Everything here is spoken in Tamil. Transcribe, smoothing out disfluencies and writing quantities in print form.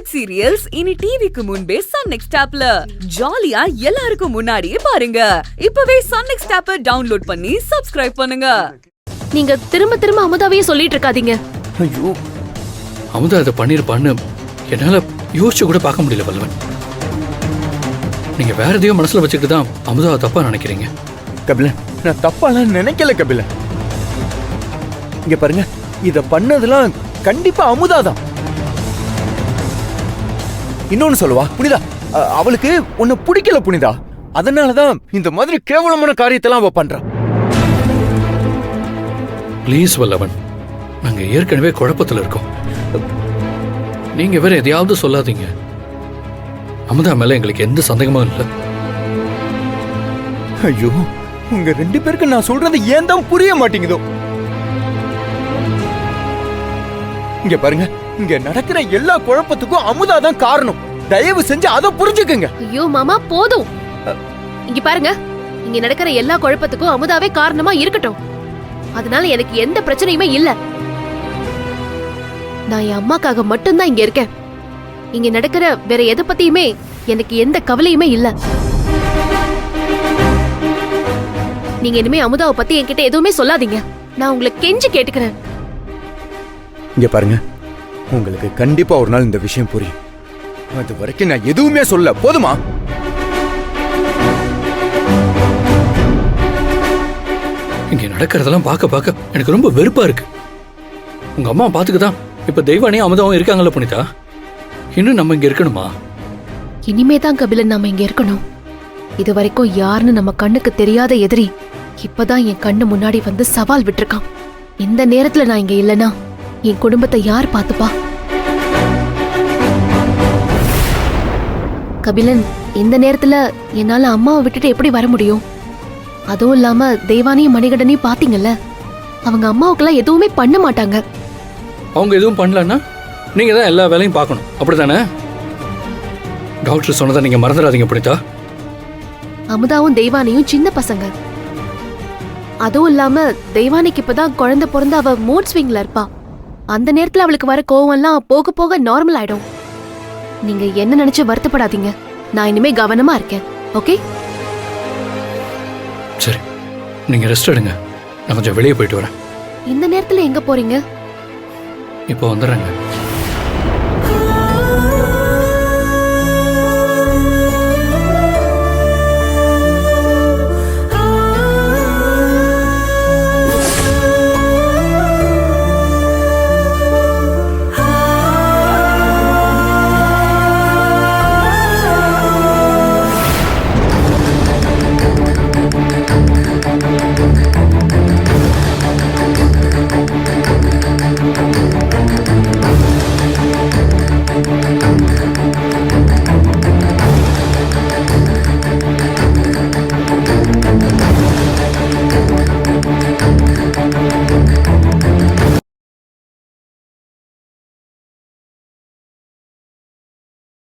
வெப் சீரியல்ஸ் இனி டிவிக்கு முன்பே சன் நெக்ஸ்ட் ஆப்ல ஜாலியா எல்லாருக்கும் முன்னாடியே பாருங்க. இப்பவே சன் நெக்ஸ்ட் ஆப்பை டவுன்லோட் பண்ணி சப்ஸ்கிரைப் பண்ணுங்க. நீங்க திரும்ப திரும்ப அமுதாவையே சொல்லிட்டு இருக்காதீங்க. ஐயோ, அமுதா அதை பண்ணிருப்பான்னு என்னால யோசிச்சு கூட பார்க்க முடியல வல்லவன். நீங்க வேற எதையோ மனசுல வச்சுக்கிட்டு தான் அமுதாவை தப்பா நினைக்கிறீங்க. கபிலன், நான் தப்பாலாம் நினைக்கல கபிலன். இங்க பாருங்க, இத பண்ணதெல்லாம் கண்டிப்பா அமுதாதான். இன்னொன்னு சொல்லுவா புனிதா, அவளுக்கு உன்னை பிடிக்கல புனிதா, அதனாலதான் இந்த மாதிரி கேவலமான காரியத்தெல்லாம் அவ பண்றா. ப்ளீஸ் வல்லவன், நாங்க ஏற்கனவே குழப்பத்துல இருக்கோம். நீங்க வேற எதையாவது சொல்லாதீங்க. அமுதா மேல எங்களுக்கு எந்த சந்தேகமும் இல்லை. ஐயோ, உங்க ரெண்டு பேருக்கு நான் சொல்றது ஏன் தான் புரிய மாட்டேங்குதோ. இங்க பாருங்க, இங்க நடக்கிற எல்லா குழப்பத்துக்கும் அமுதா தான் காரணம். தயவு செஞ்சு அதை புரிஞ்சுக்குங்க. ஐயோ மாமா, போதும். இங்க பாருங்க, இங்க நடக்கிற எல்லா குழப்பத்துக்கும் அமுதாவே காரணமா இருக்கட்டும். அதனால எனக்கு எந்த பிரச்சனையுமே இல்ல. நான் என் அம்மாக்காக மட்டும்தான் இங்க இருக்கேன். இங்க நடக்கிற வேற எதை பத்தியுமே எனக்கு எந்த கவலையுமே இல்ல. நீங்க இனிமே அமுதாவை பத்தி என்கிட்ட எதுவுமே சொல்லாதீங்க. நான் உங்களை கெஞ்சி கேட்டுக்கிறேன். இங்க பாருங்க, உங்களுக்கு கண்டிப்பா ஒரு நாள் இந்த விஷயம் புரியும். அது வரைக்கும் நான் எதுவுமே சொல்ல, போதுமா? இங்க நடக்கிறதெல்லாம் பார்க்க பார்க்க எனக்கு ரொம்ப வெறுப்பா இருக்கு. உங்க அம்மா பாத்துக்குதான் இப்ப தெய்வானியும் அமுதாவும் இருக்காங்கல்ல புனிதா, இன்னும் நம்ம இங்க இருக்கணுமா? இனிமே தான் கபிலன் நாம இங்க இருக்கணும். இது வரைக்கும் யாருன்னு நம்ம கண்ணுக்கு தெரியாத எதிரி இப்பதான் என் கண்ணு முன்னாடி வந்து சவால் விட்டுருக்கான். இந்த நேரத்துல நான் இங்க இல்லனா என் குடும்பத்தை யார் பாத்துப்பா? கபிலன், இந்த நேரத்துல என்னால அம்மாவை விட்டுட்டு எப்படி வர முடியும்? அதுவும் இல்லாம தெய்வானியும் மணிகண்டனையும் பாத்தீங்கல்ல, அவங்க அம்மாவுக்கெல்லாம் எதுவுமே பண்ண மாட்டாங்க. அவங்க எதுவும் பண்ணலன்னா நீங்க தான் எல்லா வேலையும் பார்க்கணும், அப்படித்தானே? டாக்டர் சொன்னதை நீங்க மறந்துடாதீங்க புனிதா. அமுதாவும் தெய்வானியும் சின்ன பசங்க. அதுவும் இல்லாம தெய்வானிக்கு இப்பதான் குழந்தை பிறந்து அவ மூட் ஸ்விங்ல இருப்பா. அந்த நேரத்துல அவளுக்கு வர கோவம் எல்லாம் போக போக நார்மல் ஆயிடும். நீங்க என்ன நினைச்சு வருத்தப்படாதீங்க. நான் இனிமே கவனமா இருக்கேன். ஓகே? சரி, நீங்க ரெஸ்ட் எடுங்க. நான் கொஞ்சம் வெளியே போயிட்டு வரேன். இந்த நேரத்துல எங்க போறீங்க? இப்போ வந்துடுறேங்க.